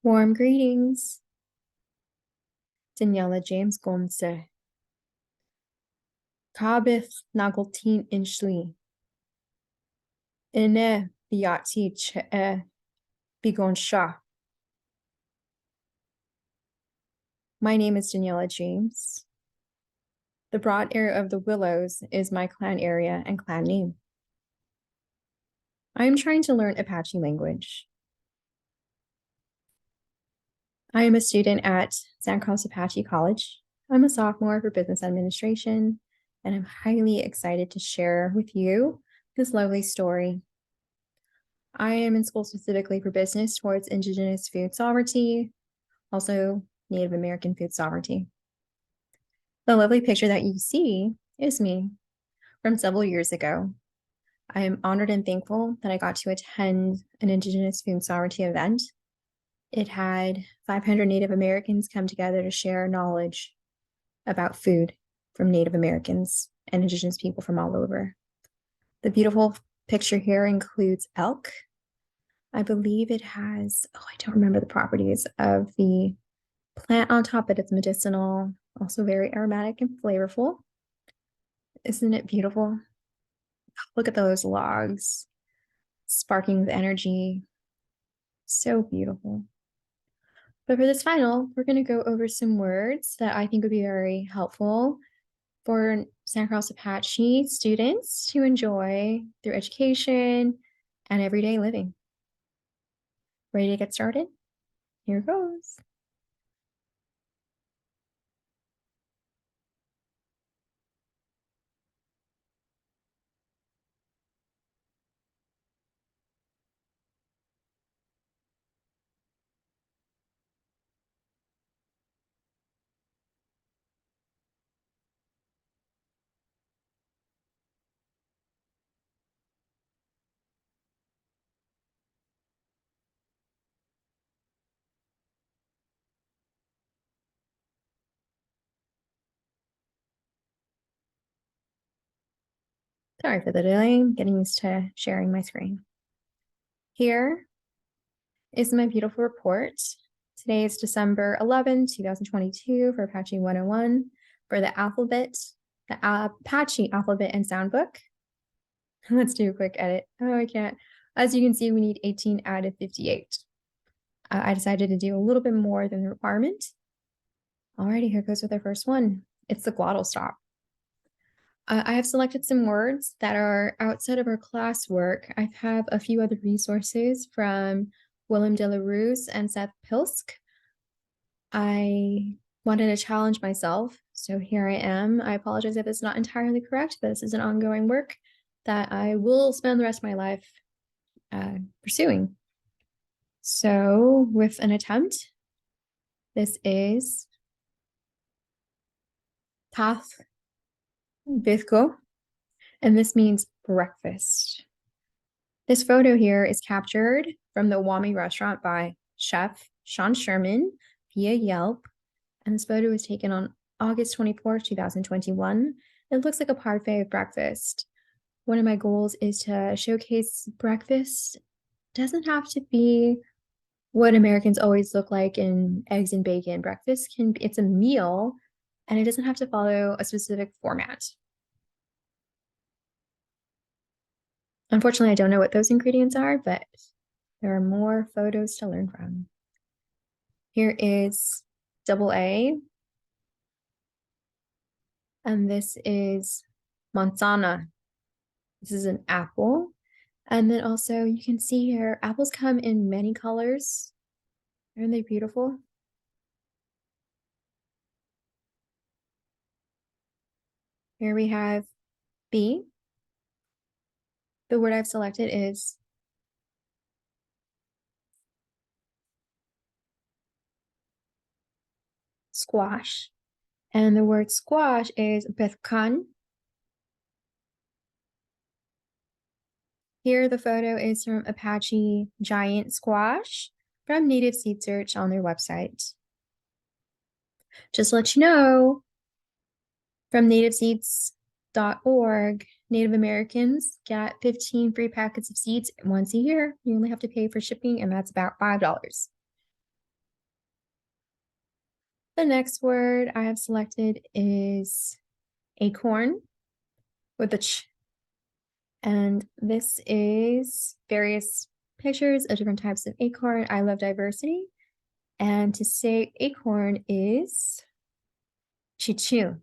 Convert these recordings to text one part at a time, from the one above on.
Warm greetings. Daniella James Gonse. Kabith Nagalteen Inchli. Ine Biati Che Bigon Shah. My name is Daniella James. The broad area of the Willows is my clan area and clan name. I am trying to learn Apache language. I am a student at San Carlos Apache College. I'm a sophomore for business administration, and I'm highly excited to share with you this lovely story. I am in school specifically for business towards Indigenous food sovereignty, also Native American food sovereignty. The lovely picture that you see is me from several years ago. I am honored and thankful that I got to attend an Indigenous food sovereignty event. It had 500 Native Americans come together to share knowledge about food from Native Americans and Indigenous people from all over. The beautiful picture here includes elk. I believe it has, I don't remember the properties of the plant on top, but it's medicinal, also very aromatic and flavorful. Isn't it beautiful? Look at those logs, sparking with energy. So beautiful. But for this final, we're going to go over some words that I think would be very helpful for Santa Cruz Apache students to enjoy through education and everyday living. Ready to get started? Here goes. Sorry for the delay. I'm getting used to sharing my screen. Here is my beautiful report. Today is December 11, 2022 for Apache 101 for the alphabet, the Apache alphabet and sound book. Let's do a quick edit. Oh, I can't. As you can see, we need 18 out of 58. I decided to do a little bit more than the requirement. Alrighty, here goes with our first one. It's the glottal stop. I have selected some words that are outside of our classwork. I have a few other resources from Willem de la Ruse and Seth Pilsk. I wanted to challenge myself, so here I am. I apologize if it's not entirely correct. This is an ongoing work that I will spend the rest of my life pursuing. So with an attempt, this is Tath Bithko, and this means breakfast. This photo here is captured from the Wami restaurant by Chef Sean Sherman via Yelp, and this photo was taken on August 24th, 2021. It looks like a parfait of breakfast. One of my goals is to showcase breakfast. It doesn't have to be what Americans always look like in eggs and bacon. Breakfast it's a meal, and it doesn't have to follow a specific format. Unfortunately, I don't know what those ingredients are, but there are more photos to learn from. Here is double A, and this is manzana. This is an apple. And then also you can see here, apples come in many colors. Aren't they beautiful? Here we have B. The word I've selected is squash. And the word squash is bethkan. Here the photo is from Apache giant squash from Native Seed Search on their website. Just to let you know, from nativeseeds.org, Native Americans get 15 free packets of seeds once a year. You only have to pay for shipping, and that's about $5. The next word I have selected is acorn with a ch. And this is various pictures of different types of acorn. I love diversity. And to say acorn is chichu.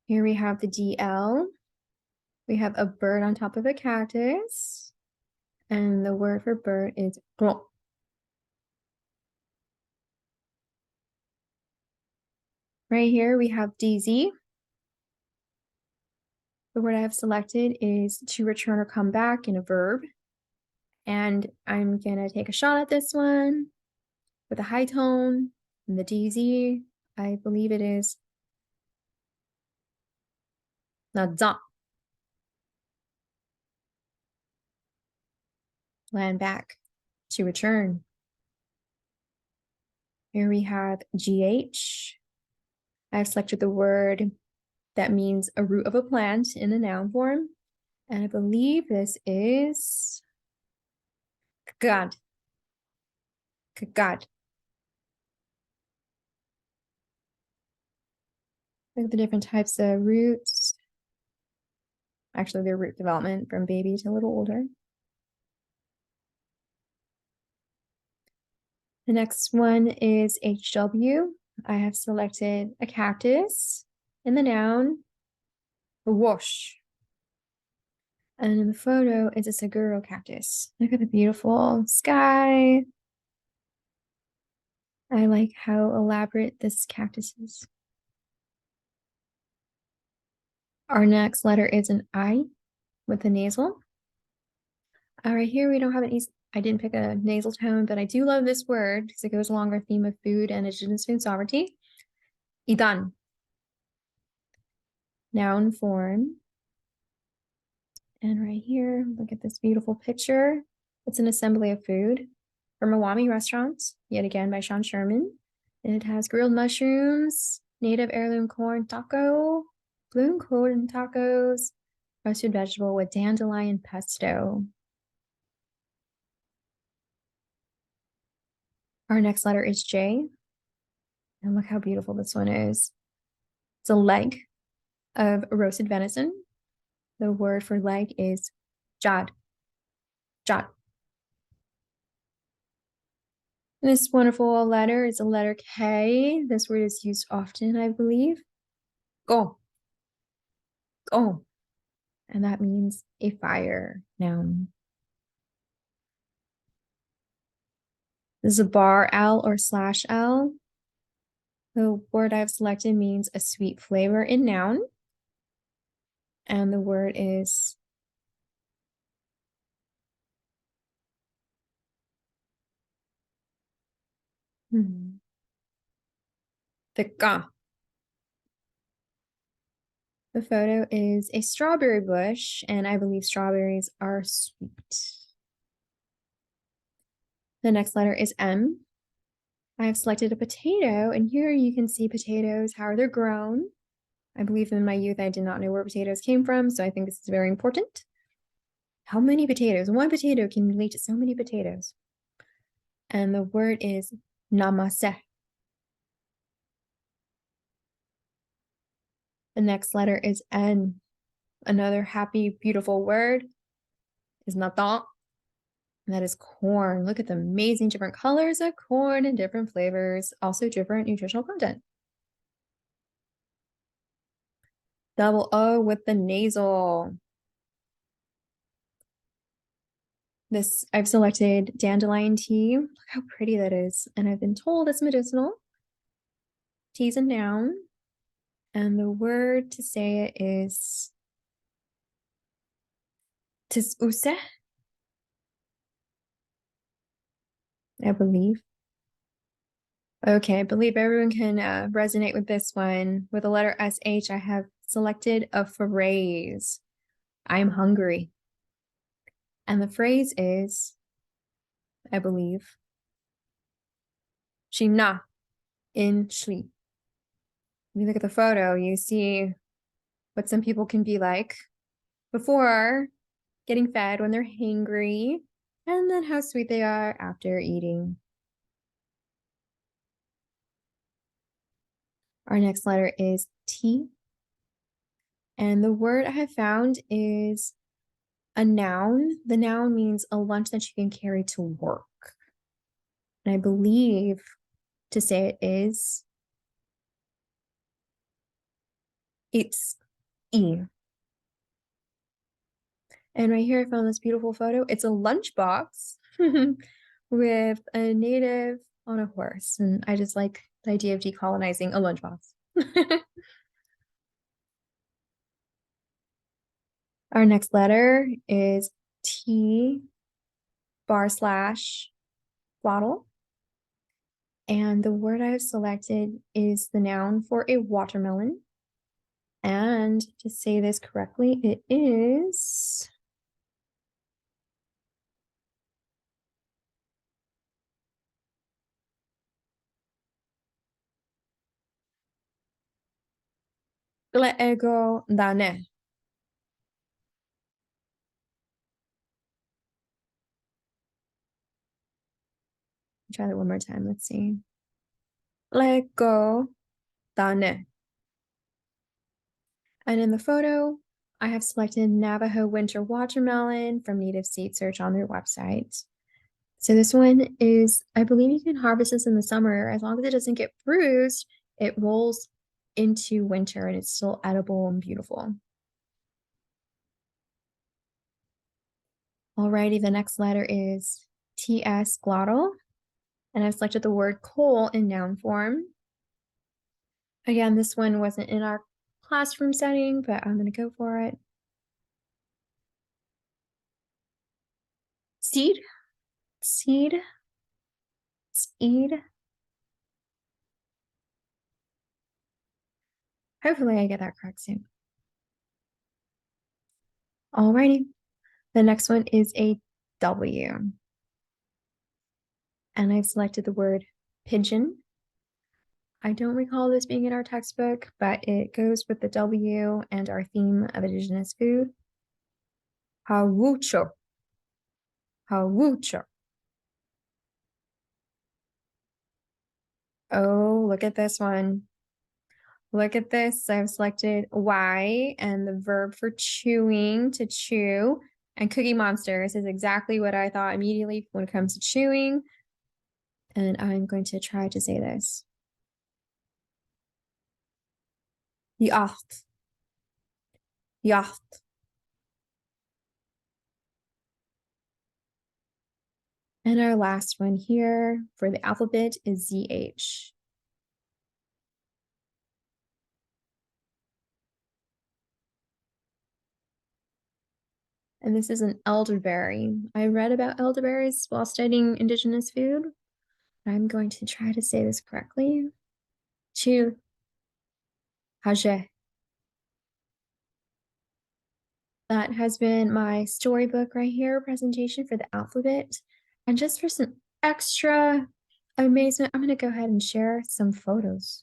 Here we have the DL. We have a bird on top of a cactus. And the word for bird is ro. Right here we have DZ. The word I have selected is to return or come back in a verb. And I'm gonna take a shot at this one with a high tone and the DZ. I believe it is 나자. Land back, to return. Here we have GH. I've selected the word that means a root of a plant in a noun form. And I believe this is kagad. Kagad. Look at the different types of roots. Actually, their root development from baby to a little older. The next one is HW. I have selected a cactus in the noun, a wash. And in the photo, it's a Seguro cactus. Look at the beautiful sky. I like how elaborate this cactus is. Our next letter is an I with a nasal. All right, here we don't have I didn't pick a nasal tone, but I do love this word because it goes along our theme of food and indigenous food sovereignty. Idan. Noun form. And right here, look at this beautiful picture. It's an assembly of food from Awami Restaurants, yet again by Sean Sherman. And it has grilled mushrooms, native heirloom corn taco, bloom corn tacos, roasted vegetable with dandelion pesto. Our next letter is J. And look how beautiful this one is. It's a leg of roasted venison. The word for leg is jad. Jad. This wonderful letter is a letter K. This word is used often, I believe. Go. Go. And that means a fire noun. This is a bar L or slash L. The word I've selected means a sweet flavor in noun. And the word is the ka. The photo is a strawberry bush, and I believe strawberries are sweet. The next letter is M. I have selected a potato, and here you can see potatoes, how they're grown. I believe in my youth, I did not know where potatoes came from, so I think this is very important. How many potatoes? One potato can relate to so many potatoes. And the word is namaste. The next letter is N. Another happy, beautiful word is natan. And that is corn. Look at the amazing different colors of corn and different flavors, also different nutritional content. Double O with the nasal. This, I've selected dandelion tea. Look how pretty that is. And I've been told it's medicinal. Tea is a noun. And the word to say it is tisuse, I believe. Okay, I believe everyone can resonate with this one. With the letter SH, I have selected a phrase. I'm hungry. And the phrase is, I believe, Shina in Shli. When you look at the photo, you see what some people can be like before getting fed when they're hangry. and then how sweet they are after eating. Our next letter is T, and the word I have found is a noun. The noun means a lunch that you can carry to work. And I believe to say it is, it's E. And right here, I found this beautiful photo. It's a lunchbox with a native on a horse. And I just like the idea of decolonizing a lunchbox. Our next letter is T / bottle. And the word I have selected is the noun for a watermelon. And to say this correctly, it is Ego Dane. Try that one more time. Let's see. Lego Dane. And in the photo, I have selected Navajo winter watermelon from Native Seed Search on their website. So this one is, I believe you can harvest this in the summer. As long as it doesn't get bruised, it rolls into winter and it's still edible and beautiful. Alrighty, the next letter is TS glottal, and I've selected the word coal in noun form. Again, this one wasn't in our classroom setting, but I'm going to go for it. Seed, seed, seed. Hopefully I get that correct soon. Alrighty, the next one is a W. And I've selected the word pigeon. I don't recall this being in our textbook, but it goes with the W and our theme of indigenous food. Hawucho. Hawucho. Oh, look at this one. Look at this. I've selected Y and the verb for chewing, to chew. And Cookie Monsters is exactly what I thought immediately when it comes to chewing. And I'm going to try to say this. Yacht. Yacht. And our last one here for the alphabet is ZH. And this is an elderberry. I read about elderberries while studying indigenous food. I'm going to try to say this correctly. Chu Haje. That has been my storybook right here presentation for the alphabet. And just for some extra amazement, I'm going to go ahead and share some photos.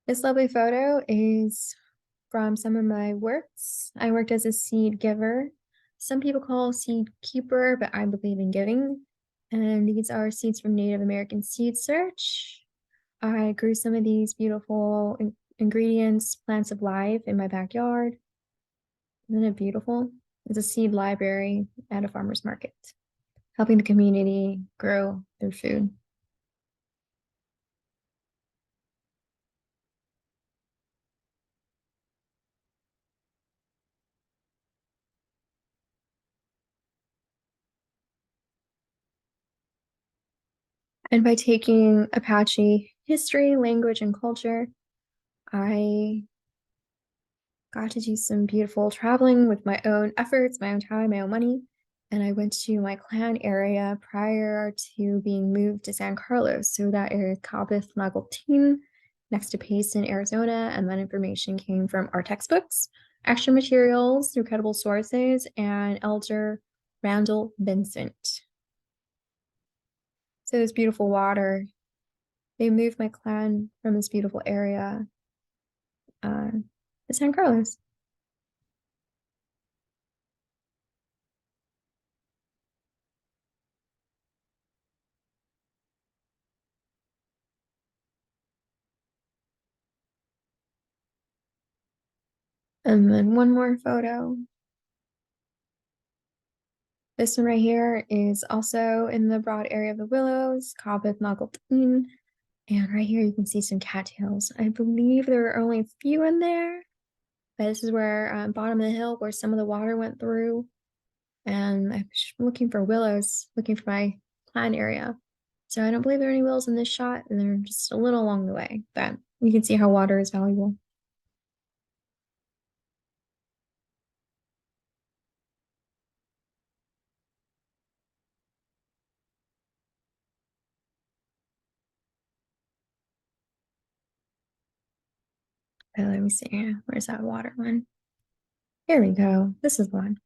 This lovely photo is from some of my works. I worked as a seed giver. Some people call seed keeper, but I believe in giving. And these are seeds from Native American Seed Search. I grew some of these beautiful ingredients, plants of life in my backyard. Isn't it beautiful? It's a seed library at a farmer's market, helping the community grow their food. And by taking Apache history, language, and culture, I got to do some beautiful traveling with my own efforts, my own time, my own money. And I went to my clan area prior to being moved to San Carlos. So that area is Cabot Nagaltin, next to Payson, Arizona. And that information came from our textbooks, extra materials through credible sources, and Elder Randall Vincent. So this beautiful water, they moved my clan from this beautiful area uh, to San Carlos. And then one more photo. This one right here is also in the broad area of the Willows, Cobbeth Nageltine. And right here you can see some cattails. I believe there are only a few in there, but this is where bottom of the hill where some of the water went through. And I'm looking for willows, looking for my plant area. So I don't believe there are any willows in this shot, and they're just a little along the way. But you can see how water is valuable. Let me see. Where's that water one? Here we go. This is the one.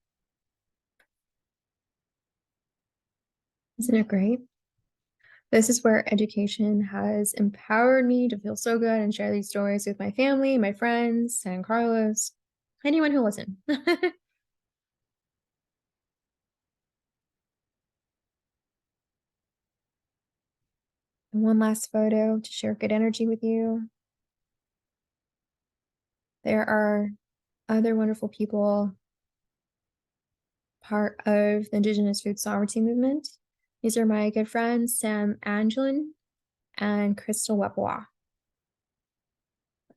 Isn't it great? This is where education has empowered me to feel so good and share these stories with my family, my friends, San Carlos, anyone who listen. And one last photo to share good energy with you. There are other wonderful people part of the Indigenous food sovereignty movement. These are my good friends, Sam Angelin and Crystal Wepois.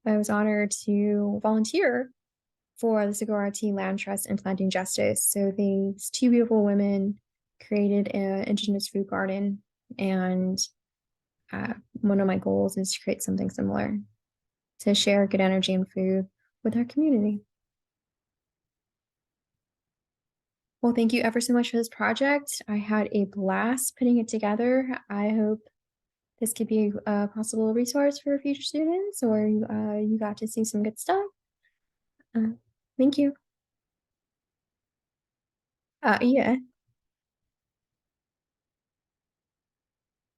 I was honored to volunteer for the Sagorati Land Trust and Planting Justice. So these two beautiful women created an Indigenous food garden, and one of my goals is to create something similar to share good energy and food with our community. Well, thank you ever so much for this project. I had a blast putting it together. I hope this could be a possible resource for future students, or you got to see some good stuff. Uh, thank you. Yeah.